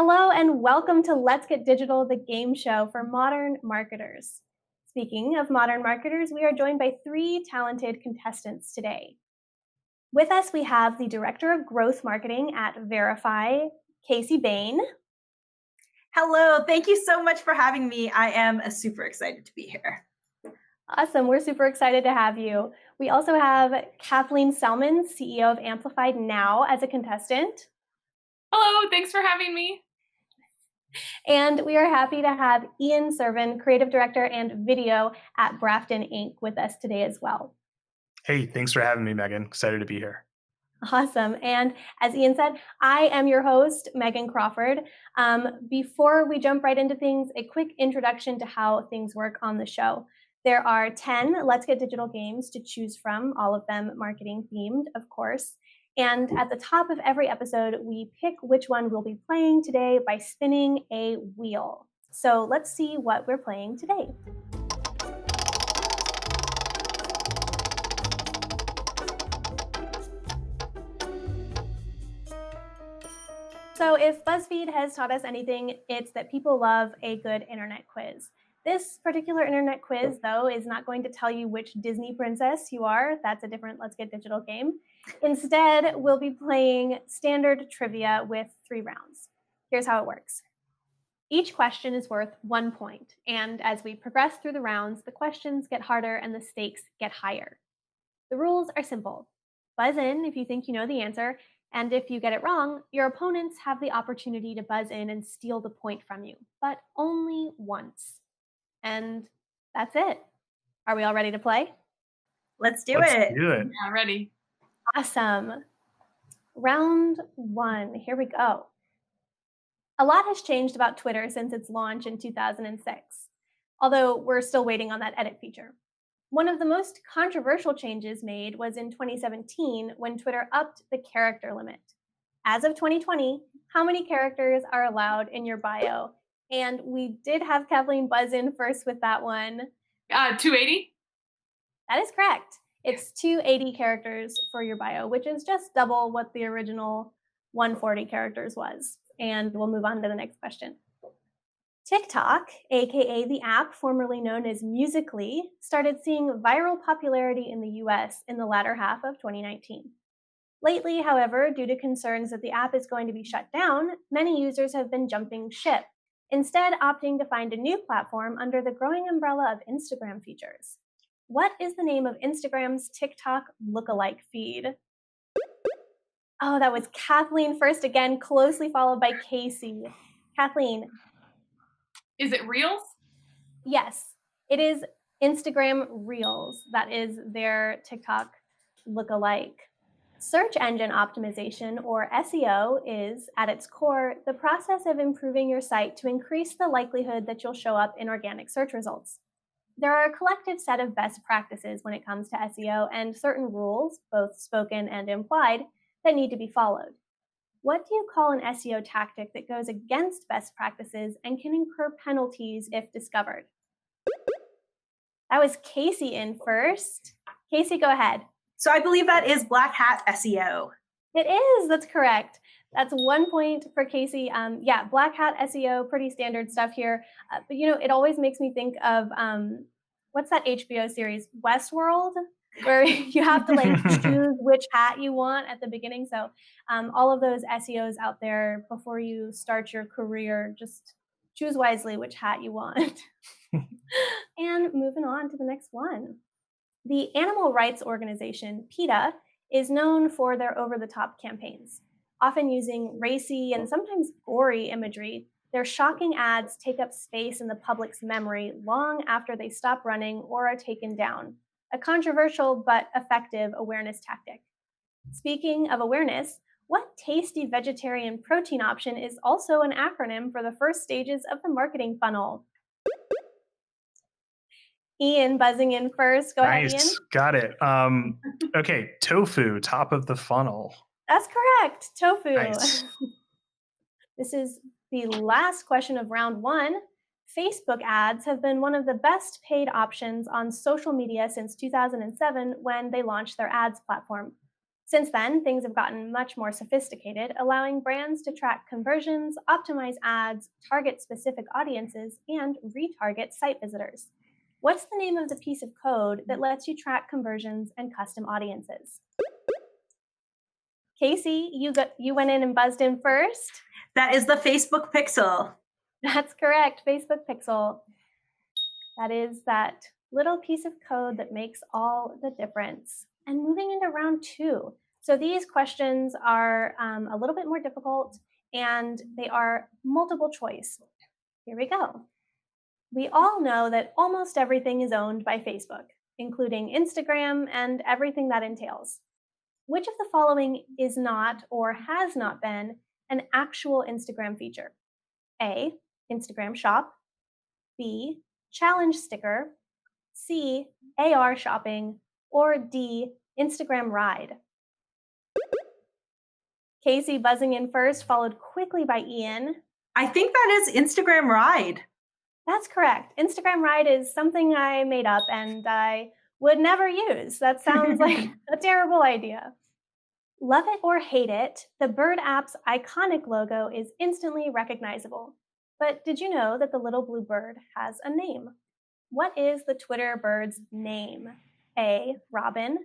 Hello and welcome to Let's Get Digital, the game show for modern marketers. Speaking of modern marketers, we are joined by three talented contestants today. With us, we have the Director of Growth Marketing at VRIFY, Kasey Bayne. Hello, thank you so much for having me. I am super excited to be here. Awesome, we're super excited to have you. We also have Kathleen Celmins, CEO of Amplified Now, as a contestant. Hello, thanks for having me. And we are happy to have Servin, Creative Director and Video at Brafton, Inc. with us today as well. Hey, thanks for having me, Megan. Excited to be here. Awesome. And as Ian said, I am your host, Megan Crawford. Before we jump right into things, a quick introduction to how things work on the show. There are 10 Let's Get Digital games to choose from, all of them marketing themed, of course. And at the top of every episode, we pick which one we'll be playing today by spinning a wheel. So let's see what we're playing today. So if BuzzFeed has taught us anything, it's that people love a good internet quiz. This particular internet quiz, though, is not going to tell you which Disney princess you are. That's a different Let's Get Digital game. Instead, we'll be playing standard trivia with 3 rounds. Here's how it works. Each question is worth 1 point, and as we progress through the rounds, the questions get harder and the stakes get higher. The rules are simple. Buzz in if you think you know the answer, and if you get it wrong, your opponents have the opportunity to buzz in and steal the point from you, but only once. And that's it. Are we all ready to play? Let's do it. Yeah, ready. Awesome. Round 1, here we go. A lot has changed about Twitter since its launch in 2006, although we're still waiting on that edit feature. One of the most controversial changes made was in 2017 when Twitter upped the character limit. As of 2020, how many characters are allowed in your bio? And we did have Kathleen buzz in first with that one. 280? That is correct. It's 280 characters for your bio, which is just double what the original 140 characters was. And we'll move on to the next question. TikTok, aka the app formerly known as Musical.ly, started seeing viral popularity in the US in the latter half of 2019. Lately, however, due to concerns that the app is going to be shut down, many users have been jumping ship, instead opting to find a new platform under the growing umbrella of Instagram features. What is the name of Instagram's TikTok lookalike feed? Oh, that was Kathleen first again, closely followed by Kasey. Kathleen. Is it Reels? Yes, it is Instagram Reels. That is their TikTok lookalike. Search engine optimization, or SEO, is, at its core, the process of improving your site to increase the likelihood that you'll show up in organic search results. There are a collective set of best practices when it comes to SEO and certain rules, both spoken and implied, that need to be followed. What do you call an SEO tactic that goes against best practices and can incur penalties if discovered? That was Kasey in first. Kasey, go ahead. So I believe that is Black Hat SEO. It is, that's correct. That's 1 point for Kasey. Yeah, Black Hat SEO, pretty standard stuff here. But you know, it always makes me think of, what's that HBO series, Westworld? Where you have to like choose which hat you want at the beginning. So all of those SEOs out there, before you start your career, just choose wisely which hat you want. And moving on to the next one. The animal rights organization, PETA, is known for their over-the-top campaigns. Often using racy and sometimes gory imagery, their shocking ads take up space in the public's memory long after they stop running or are taken down. A controversial but effective awareness tactic. Speaking of awareness, what tasty vegetarian protein option is also an acronym for the first stages of the marketing funnel? Ian buzzing in first. Go ahead, Ian. Got it. Okay, tofu, top of the funnel. That's correct. Tofu. Nice. This is the last question of round 1. Facebook ads have been one of the best paid options on social media since 2007 when they launched their ads platform. Since then, things have gotten much more sophisticated, allowing brands to track conversions, optimize ads, target specific audiences, and retarget site visitors. What's the name of the piece of code that lets you track conversions and custom audiences? Kasey, you went in and buzzed in first. That is the Facebook pixel. That's correct, Facebook pixel. That is that little piece of code that makes all the difference. And moving into round 2. So these questions are a little bit more difficult, and they are multiple choice. Here we go. We all know that almost everything is owned by Facebook, including Instagram and everything that entails. Which of the following is not or has not been an actual Instagram feature? A, Instagram Shop. B, Challenge Sticker. C, AR Shopping. Or D, Instagram Ride. Kasey buzzing in first, followed quickly by Ian. I think that is Instagram Ride. That's correct. Instagram Ride is something I made up and I would never use. That sounds like a terrible idea. Love it or hate it, the Bird app's iconic logo is instantly recognizable. But did you know that the little blue bird has a name? What is the Twitter bird's name? A, Robin.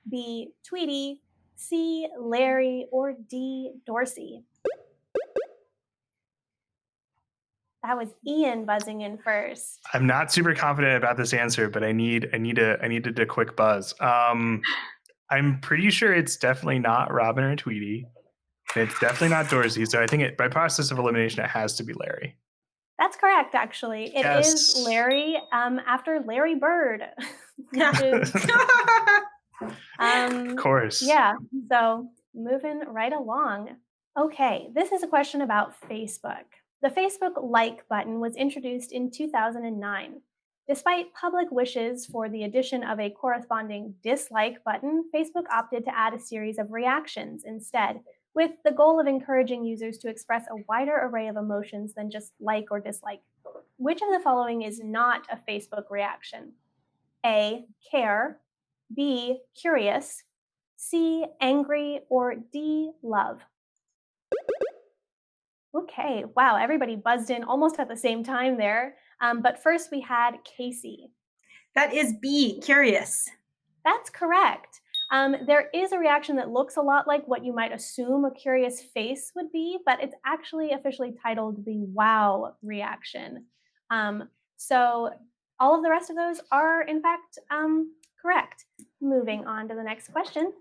B, Tweety. C, Larry. Or D, Dorsey. That was Ian buzzing in first. I'm not super confident about this answer, but I needed a quick buzz. I'm pretty sure it's definitely not Robin or Tweety. It's definitely not Dorsey. So I think by process of elimination, it has to be Larry. That's correct, actually. It is Yes. Larry, after Larry Bird. Of course. Yeah, so moving right along. Okay, this is a question about Facebook. The Facebook like button was introduced in 2009. Despite public wishes for the addition of a corresponding dislike button, Facebook opted to add a series of reactions instead, with the goal of encouraging users to express a wider array of emotions than just like or dislike. Which of the following is not a Facebook reaction? A, care. B, curious. C, angry. Or D, love. Okay, wow, everybody buzzed in almost at the same time there. But first we had Kasey. That is B, curious. That's correct. There is a reaction that looks a lot like what you might assume a curious face would be, but it's actually officially titled the wow reaction. So all of the rest of those are, in fact, correct. Moving on to the next question.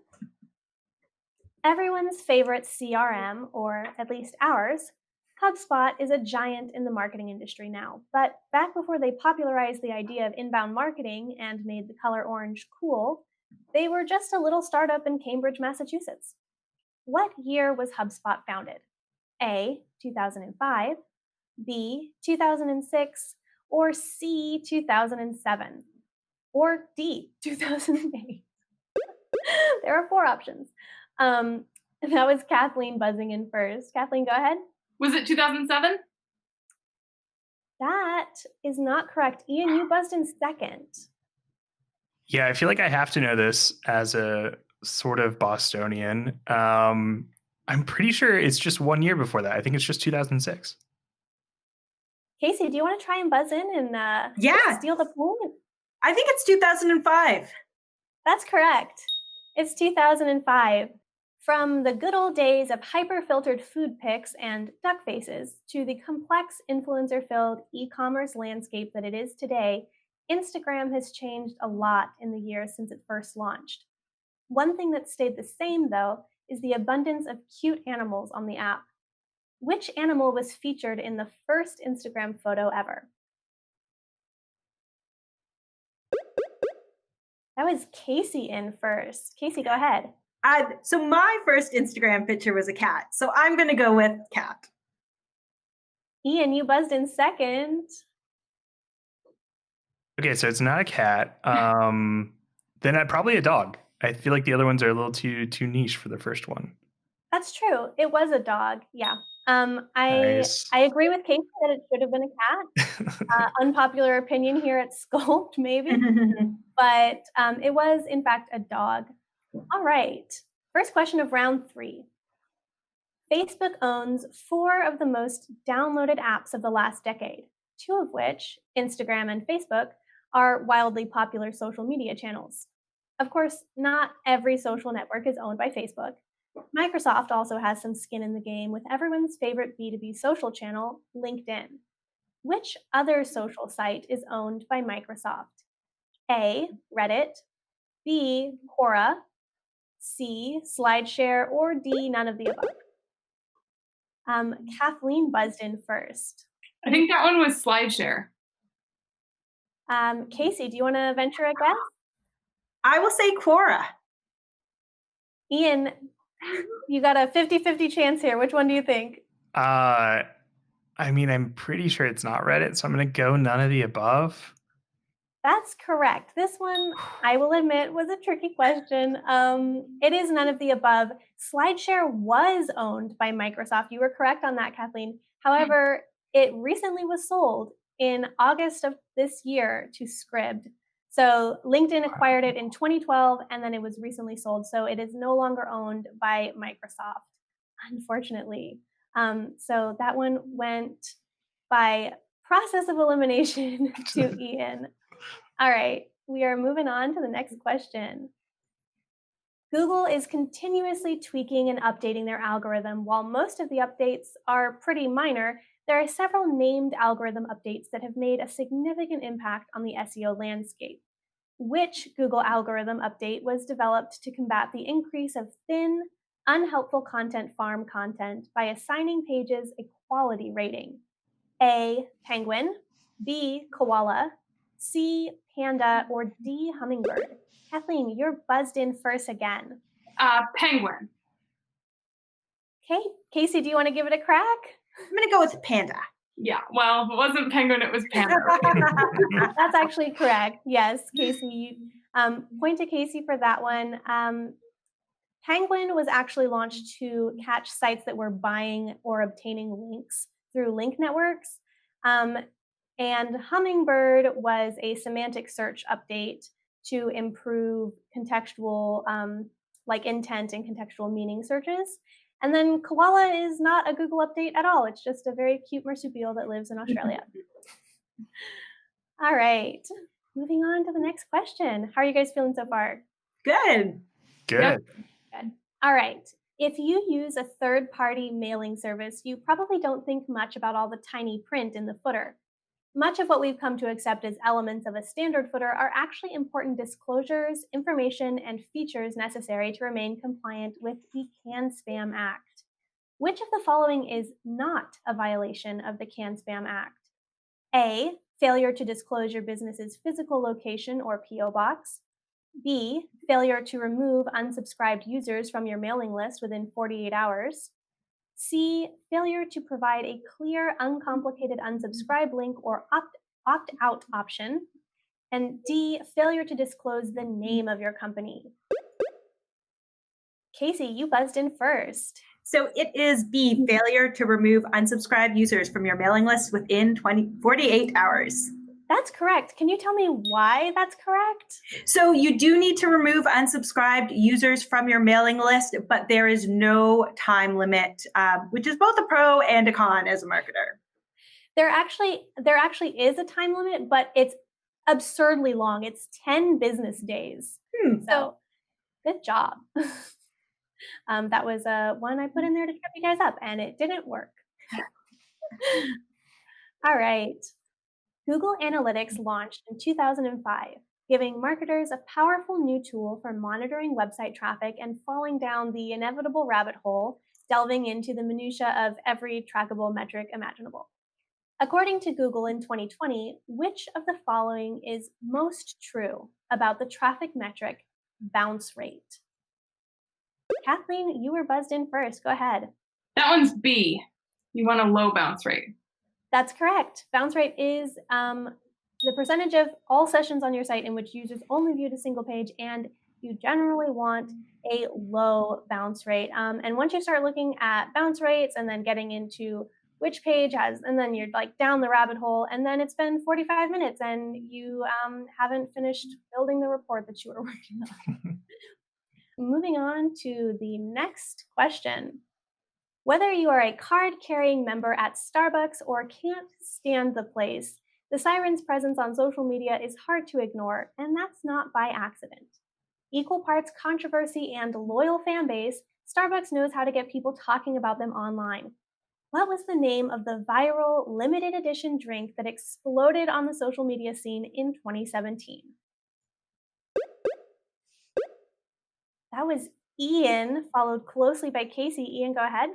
Everyone's favorite CRM, or at least ours, Hubspot is a giant in the marketing industry now, but back before they popularized the idea of inbound marketing and made the color orange cool, they were just a little startup in Cambridge, Massachusetts. What year was HubSpot founded? A, 2005, B, 2006, or C, 2007, or D, 2008? There are 4 options. That was Kathleen buzzing in first. Kathleen, go ahead. Was it 2007? That is not correct. Ian, you buzzed in second. Yeah, I feel like I have to know this as a sort of Bostonian. I'm pretty sure it's just 1 year before that. I think it's just 2006. Kasey, do you want to try and buzz in and steal the point? I think it's 2005. That's correct. It's 2005. From the good old days of hyper-filtered food pics and duck faces to the complex influencer-filled e-commerce landscape that it is today, Instagram has changed a lot in the years since it first launched. One thing that stayed the same, though, is the abundance of cute animals on the app. Which animal was featured in the first Instagram photo ever? That was Kasey in first. Kasey, go ahead. So my first Instagram picture was a cat, so I'm going to go with cat. Ian, you buzzed in second. Okay, so it's not a cat. Then probably a dog. I feel like the other ones are a little too niche for the first one. That's true. It was a dog. Yeah. Nice. I agree with Kasey that it should have been a cat. Unpopular opinion here at Sculpt, maybe. But it was, in fact, a dog. All right. First question of round 3. Facebook owns 4 of the most downloaded apps of the last decade, 2 of which, Instagram and Facebook, are wildly popular social media channels. Of course, not every social network is owned by Facebook. Microsoft also has some skin in the game with everyone's favorite B2B social channel, LinkedIn. Which other social site is owned by Microsoft? A, Reddit, B, Quora, C, SlideShare, or D, none of the above? Kathleen buzzed in first. I think that one was SlideShare. Kasey, do you want to venture a guess? I will say Quora. Ian, you got a 50-50 chance here. Which one do you think? I mean, I'm pretty sure it's not Reddit, so I'm going to go none of the above. That's correct. This one, I will admit, was a tricky question. It is none of the above. SlideShare was owned by Microsoft. You were correct on that, Kathleen. However, it recently was sold in August of this year to Scribd. So LinkedIn acquired it in 2012, and then it was recently sold. So it is no longer owned by Microsoft, unfortunately. So that one went by process of elimination to Ian. All right, we are moving on to the next question. Google is continuously tweaking and updating their algorithm. While most of the updates are pretty minor, there are several named algorithm updates that have made a significant impact on the SEO landscape. Which Google algorithm update was developed to combat the increase of thin, unhelpful content farm content by assigning pages a quality rating? A, penguin, B, koala, C, panda, or D, hummingbird? Kathleen, you're buzzed in first again. Penguin. Okay, Kasey, do you want to give it a crack? I'm going to go with panda. Yeah, well, if it wasn't penguin, it was panda. That's actually correct. Yes, Kasey. Point to Kasey for that one. Penguin was actually launched to catch sites that were buying or obtaining links through link networks. And Hummingbird was a semantic search update to improve contextual, like intent and contextual meaning searches. And then koala is not a Google update at all. It's just a very cute marsupial that lives in Australia. All right, moving on to the next question. How are you guys feeling so far? Good. Good. Yep. Good. All right. If you use a third-party mailing service, you probably don't think much about all the tiny print in the footer. Much of what we've come to accept as elements of a standard footer are actually important disclosures, information, and features necessary to remain compliant with the CAN-SPAM Act. Which of the following is not a violation of the CAN-SPAM Act? A, failure to disclose your business's physical location or PO box. B, failure to remove unsubscribed users from your mailing list within 48 hours. C, failure to provide a clear, uncomplicated unsubscribe link or opt-out option. And D, failure to disclose the name of your company. Kasey, you buzzed in first. So it is B, failure to remove unsubscribed users from your mailing list within 48 hours. That's correct. Can you tell me why that's correct? So you do need to remove unsubscribed users from your mailing list, but there is no time limit, which is both a pro and a con as a marketer. There actually is a time limit, but it's absurdly long. It's 10 business days. So good job. That was one I put in there to trip you guys up, and it didn't work. All right. Google Analytics launched in 2005, giving marketers a powerful new tool for monitoring website traffic and falling down the inevitable rabbit hole, delving into the minutiae of every trackable metric imaginable. According to Google in 2020, which of the following is most true about the traffic metric bounce rate? Kathleen, you were buzzed in first. Go ahead. That one's B. You want a low bounce rate. That's correct. Bounce rate is the percentage of all sessions on your site in which users only viewed a single page, and you generally want a low bounce rate. And once you start looking at bounce rates and then getting into which page has, and then you're like down the rabbit hole, and then it's been 45 minutes and you haven't finished building the report that you were working on. moving on to the next question. Whether you are a card-carrying member at Starbucks or can't stand the place, the siren's presence on social media is hard to ignore, and that's not by accident. Equal parts controversy and loyal fan base, Starbucks knows how to get people talking about them online. What was the name of the viral limited edition drink that exploded on the social media scene in 2017? That was Ian, followed closely by Kasey. Ian, go ahead.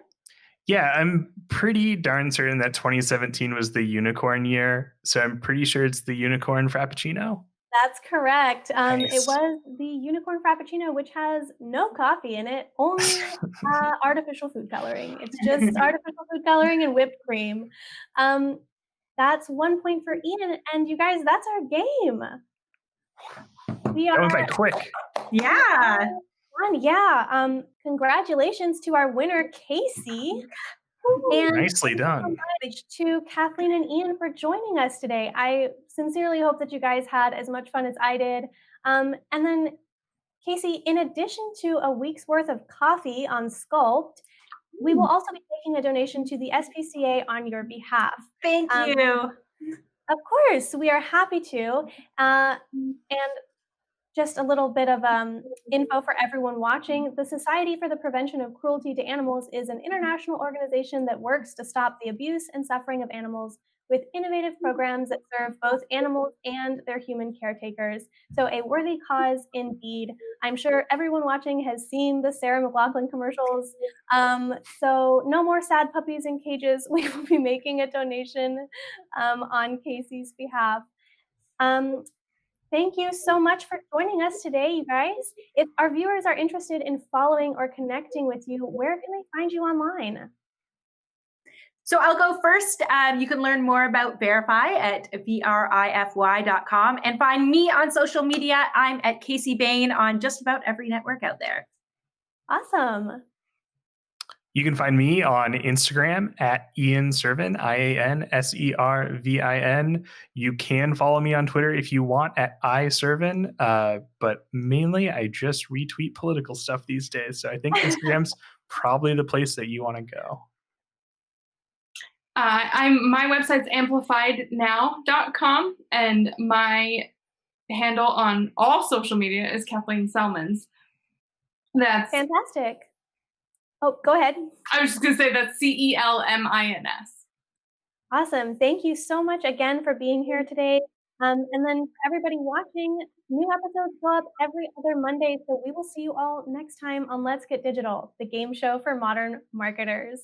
Yeah, I'm pretty darn certain that 2017 was the unicorn year. So I'm pretty sure it's the unicorn frappuccino. That's correct. It Nice. was the unicorn frappuccino, which has no coffee in it, only artificial food coloring. It's just artificial food coloring and whipped cream. That's 1 point for Ian, and you guys, that's our game. We That are went by quick. Yeah. done. Yeah. Congratulations to our winner, Kasey. And Nicely done. much to Kathleen and Ian for joining us today. I sincerely hope that you guys had as much fun as I did. And then, Kasey, in addition to a week's worth of coffee on Sculpt, we will also be making a donation to the SPCA on your behalf. Thank you. Of course, we are happy to. And just a little bit of info for everyone watching. The Society for the Prevention of Cruelty to Animals is an international organization that works to stop the abuse and suffering of animals with innovative programs that serve both animals and their human caretakers. So a worthy cause indeed. I'm sure everyone watching has seen the Sarah McLachlan commercials. So no more sad puppies in cages. We will be making a donation on Kasey's behalf. Thank you so much for joining us today, you guys. If our viewers are interested in following or connecting with you, where can they find you online? So I'll go first. You can learn more about VRIFY at VRIFY.com and find me on social media. I'm at Kasey Bayne on just about every network out there. Awesome. You can find me on Instagram at Ian Servin, IANSERVIN. You can follow me on Twitter if you want at iServin, but mainly I just retweet political stuff these days. So I think Instagram's probably the place that you want to go. My website's amplifiednow.com, and my handle on all social media is Kathleen Celmins. That's fantastic. Oh, go ahead. I was just going to say that's CELMINS. Awesome. Thank you so much again for being here today. And then for everybody watching, new episodes go up every other Monday. So we will see you all next time on Let's Get Digital, the game show for modern marketers.